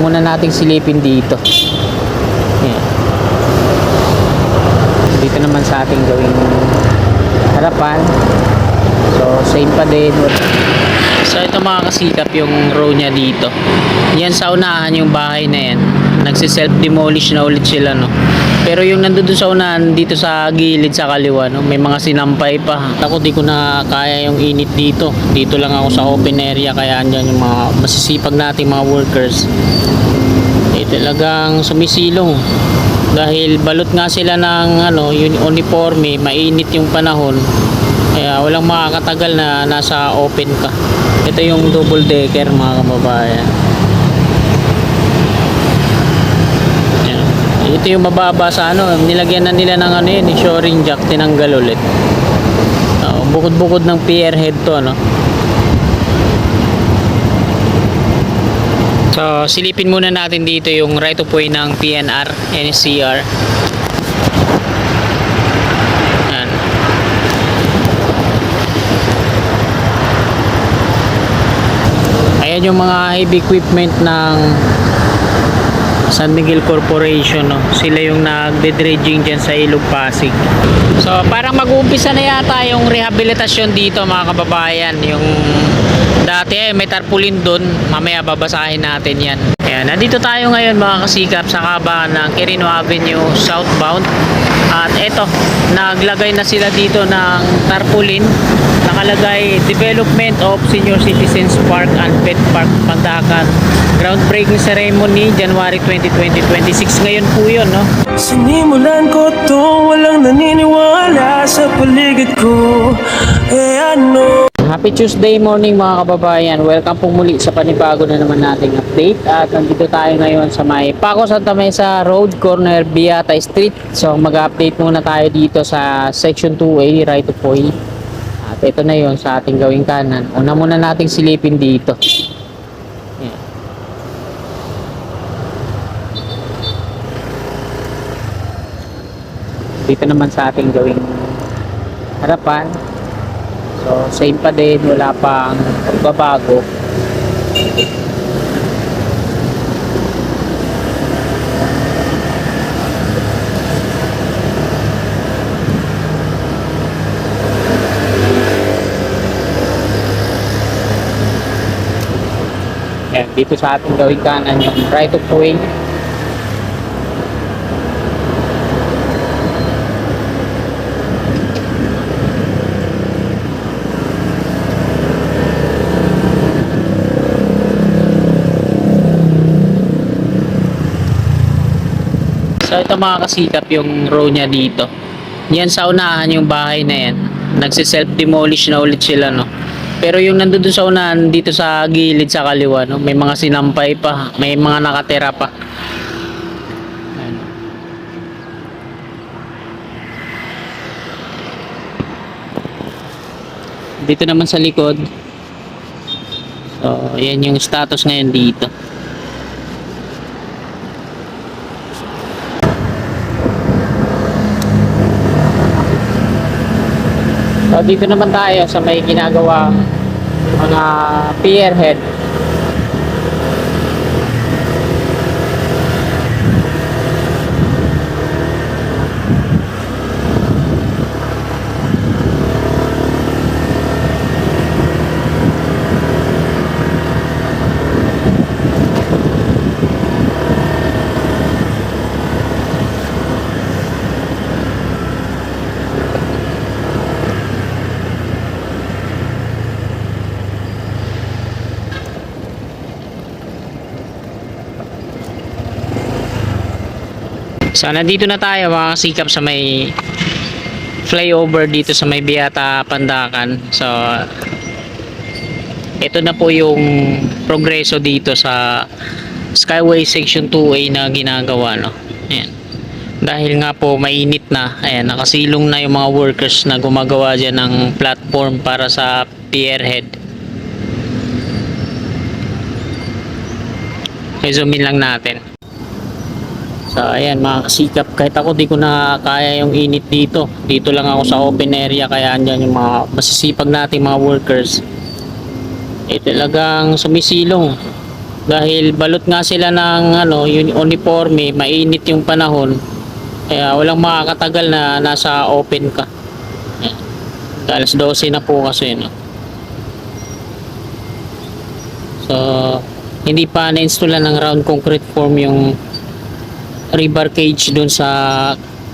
muna nating silipin dito. Ayan. Dito naman sa ating gawing harapan. So same pa din. So ito mga kasikap yung row niya dito. Yan sa unahan yung bahay na yan. Nagsi-self demolish na ulit sila, no. Pero yung nandoon sa unahan dito sa gilid sa kaliwa, no, may mga sinampay pa. Ako di ko na kaya yung init dito. Dito lang ako sa open area, kaya andyan yung mga masisipag nating mga workers. Talagang sumisilong dahil balot nga sila ng uniforme, mainit yung panahon. Kaya walang makakatagal na nasa open ka. Ito yung double decker mga kababayan. Yan. Ito yung mababa sa nilagyan na nila ng shoring jack, tinanggal ulit. Bukod-bukod ng pier head to, no. So silipin muna natin dito yung right of way ng PNR, NCR. Ayan yung mga heavy equipment ng San Miguel Corporation, no? Sila yung nagde-dredging dyan sa Ilog Pasig. So parang mag-uumpisa na yata yung rehabilitasyon dito mga kababayan. Yung dati may tarpaulin dun, mamaya babasahin natin yan. Ayan, nandito tayo ngayon mga kasikap sa kabahan ng Quirino Avenue southbound. At eto, naglagay na sila dito ng tarpaulin. Nakalagay Development of Senior Citizens Park and Pet Park Pandakan. Groundbreaking ceremony January 2020, 26 ngayon po yun, no? Sinimulan ko to, walang naniniwala sa paligid ko. Happy Tuesday morning mga kababayan. Welcome po muli sa panibago na naman nating update. At nandito tayo ngayon sa may Paco Santa Mesa Road, corner Beata Street. So mag-update muna tayo dito sa section 2A, right of way. At ito na yon sa ating gawing kanan. Una muna nating silipin dito. Ayan. Dito naman sa ating gawing harapan. So same pa din, wala pang pagbabago. Ayan, dito sa ating gawing kanan yung right of way. So ito mga kasikap yung row niya dito. Yan sa unahan yung bahay na yan. Nagsi-self demolish na ulit sila, no. Pero yung nandoon sa unahan dito sa gilid sa kaliwa, no, may mga sinampay pa, may mga nakatira pa. Ayan. Dito naman sa likod. So yan yung status ngayon dito. So dito naman tayo sa may ginagawa mga pier head. So nandito na tayo mga kasikap sa may flyover dito sa may Beata Pandakan. So ito na po yung progreso dito sa Skyway Section 2A na ginagawa, no. Ayan. Dahil nga po mainit na, ayan, nakasilong na yung mga workers na gumagawa dyan ng platform para sa pier head. I-zoom in lang natin. So ayan mga kasikap, kahit ako di ko na kaya yung init dito. Dito lang ako sa open area, kaya andyan yung mga masisipag nating mga workers. Talagang sumisilong Dahil balot nga sila ng uniforme, mainit yung panahon. Kaya walang makakatagal na nasa open ka. Ayan. Alas 12 na po kasi, no? So, hindi pa na-installan ng round concrete form yung rebar cage dun sa,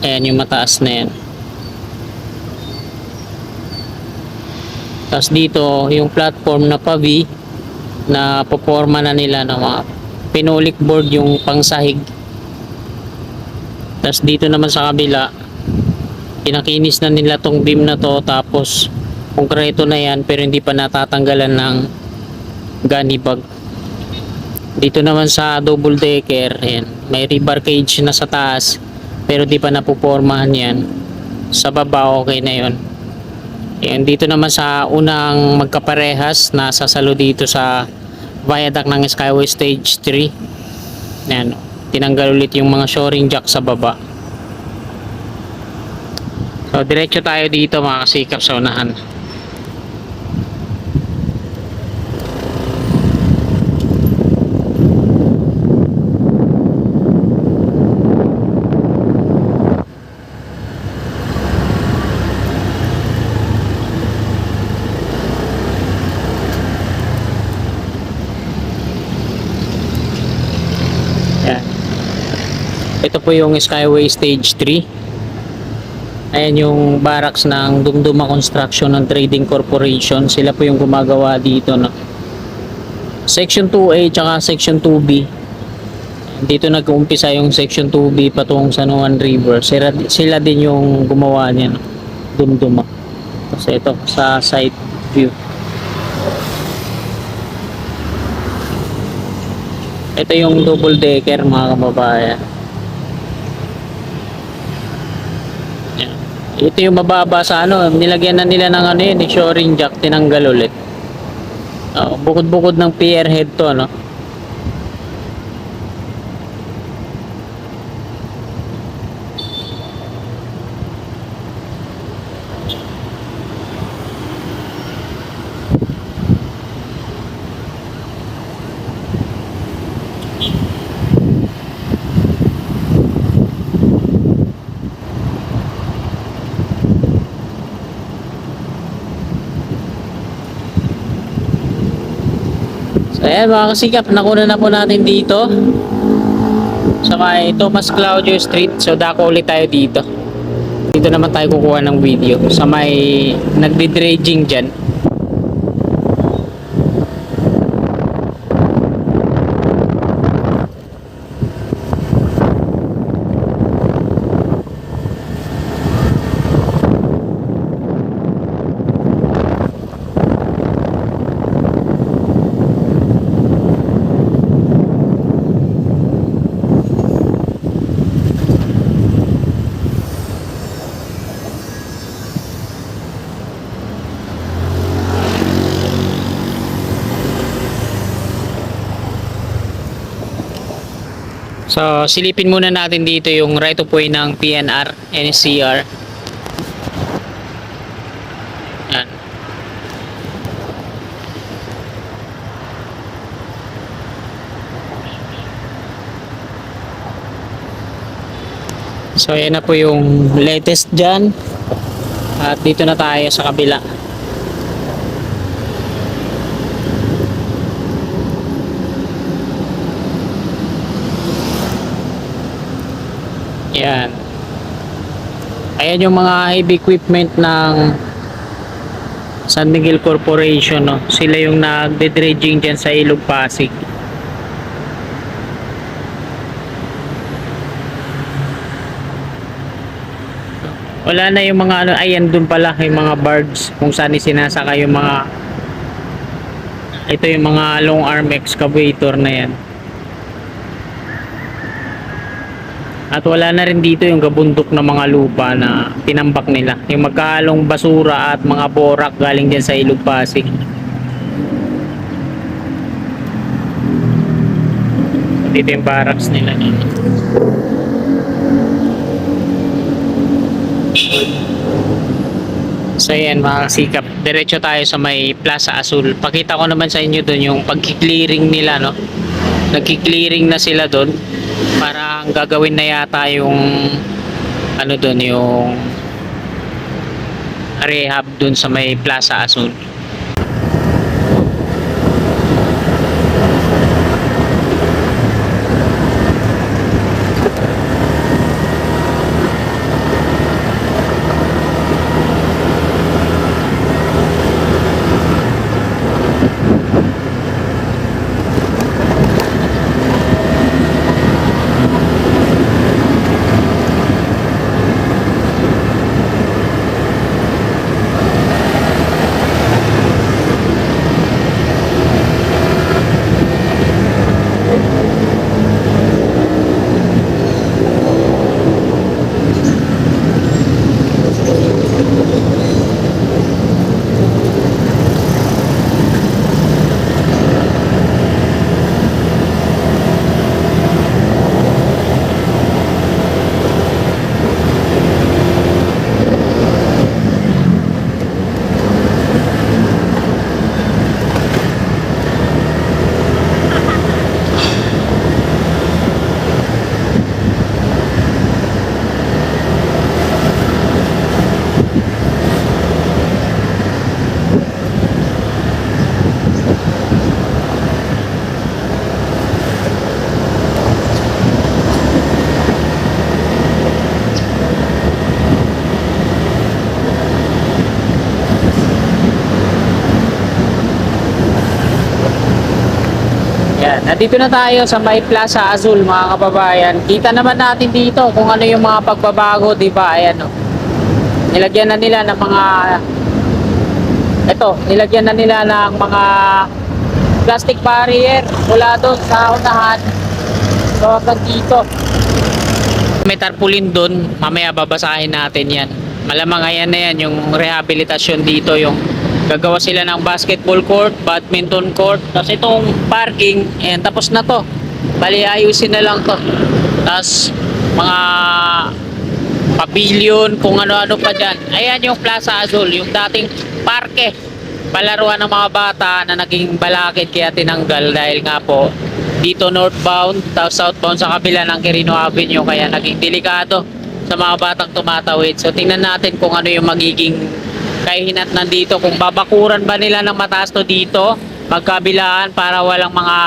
ayan, yung mataas na yan. Tapos dito, yung platform na pavi na poporma na nila ng mga pinolik board yung pangsahig. Tapos dito naman sa kabila, pinakinis na nila tong beam na to, tapos konkreto na yan pero hindi pa natatanggalan ng gunny bag. Dito naman sa double decker, ayan, may rebar cage na sa taas pero di pa napupormahan yan. Sa baba okay na yon. Ayan, dito naman sa unang magkaparehas na sasalo dito sa viaduct ng Skyway Stage 3. Ayan, tinanggal ulit yung mga shoring jack sa baba. So diretso tayo dito mga kasikap sa unahan. Ayan. Ito po yung Skyway Stage 3. Ayan yung barracks ng Dumduma Construction and Trading Corporation. Sila po yung gumagawa dito, no? Section 2A tsaka Section 2B. Dito nag-uumpisa yung Section 2B patungong San Juan River. Sila din yung gumawa niya, no? Dumduma. Kasi ito sa side view. Ito yung double decker mga kababayan. Ito yung mababa sa nilagyan na nila ng yun, shoring jack, tinanggal ulit. Bukod-bukod ng pier head to, no? So ayan mga kasikap, nakuna na po natin dito sa may Tomas Claudio Street. So dako ulit tayo dito. Dito naman tayo kukuha ng video sa may nagdi-dredging dyan. So, silipin muna natin dito yung right of way ng PNR, NCR. Yan. So, yan na po yung latest dyan. At dito na tayo sa kabila. Yan. Ayan yung mga heavy equipment ng San Miguel Corporation, no? Sila yung nagde-dredging dyan sa Ilog Pasig. Wala na yung mga ayan dun pala yung mga barge kung saan sinasaka yung mga, ito yung mga long arm excavator na yan. At wala na rin dito yung gabundok na mga lupa na tinambak nila. Yung magkahalong basura at mga borak galing dyan sa Ilog Pasig. Dito yung barracks nila. So yan mga kasikap, diretso tayo sa may Plaza Azul. Pakita ko naman sa inyo doon yung pag-clearing nila, no? nagki-clearing na sila doon. Parang gagawin na yata yung ano doon, yung rehab doon sa may Plaza Azul. Yan, nandito na tayo sa may Plaza Azul mga kababayan. Kita naman natin dito kung ano yung mga pagbabago, di ba? Ayan o. Nilagyan na nila ng mga nilagyan na nila ng mga plastic barrier mula doon sa unahan. So hanggang dito. May tarpaulin doon, mamaya babasahin natin yan. Malamang ayan na yan, yung rehabilitasyon dito, yung gagawa sila ng basketball court, badminton court, tapos itong parking, ayan, tapos na to. Bali, ayusin na lang to. Tapos, mga pavilion, kung ano-ano pa dyan. Ayan yung Plaza Azul, yung dating parke. Palaruan ng mga bata na naging balakid kaya tinanggal dahil nga po, dito northbound, tapos southbound sa kabila ng Quirino Avenue, kaya naging delikado sa mga batang tumatawid. So, tingnan natin kung ano yung magiging kahinatnan dito, kung babakuran ba nila ng mataas to dito magkabilaan para walang mga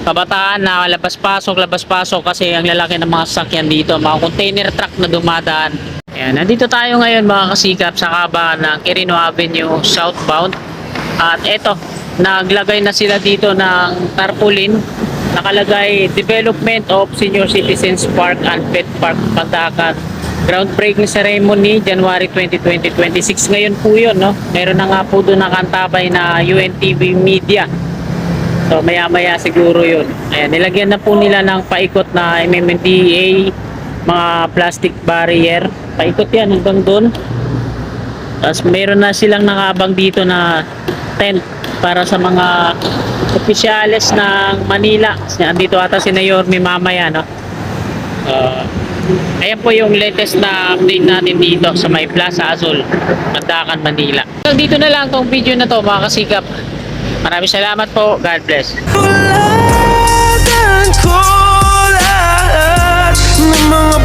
kabataan na labas-pasok kasi ang lalaki ng mga sasakyan dito, mga container truck na dumadaan. Ayan, nandito tayo ngayon mga kasikap sa kabahan ng Quirino Avenue southbound at eto, naglagay na sila dito ng tarpaulin, nakalagay Development of Senior Citizens Park and Pet Park Pandakan. Groundbreaking ceremony January 2026 ngayon po yun, no? Meron na nga po doon nakantabay na UNTV Media. So maya maya siguro yun. Ayan, nilagyan na po nila ng paikot na MMDA, mga plastic barrier. Paikot yan hanggang doon. Tapos meron na silang nakabang dito na tent para sa mga opisyales ng Manila. Andito ata si Yorme mamaya, no? Ayan po yung latest na update natin dito sa may Plaza Azul, Pandakan, Manila. Dito na lang tong video na to mga kasikap. Maraming salamat po. God bless. Tulatan ko lahat ng mga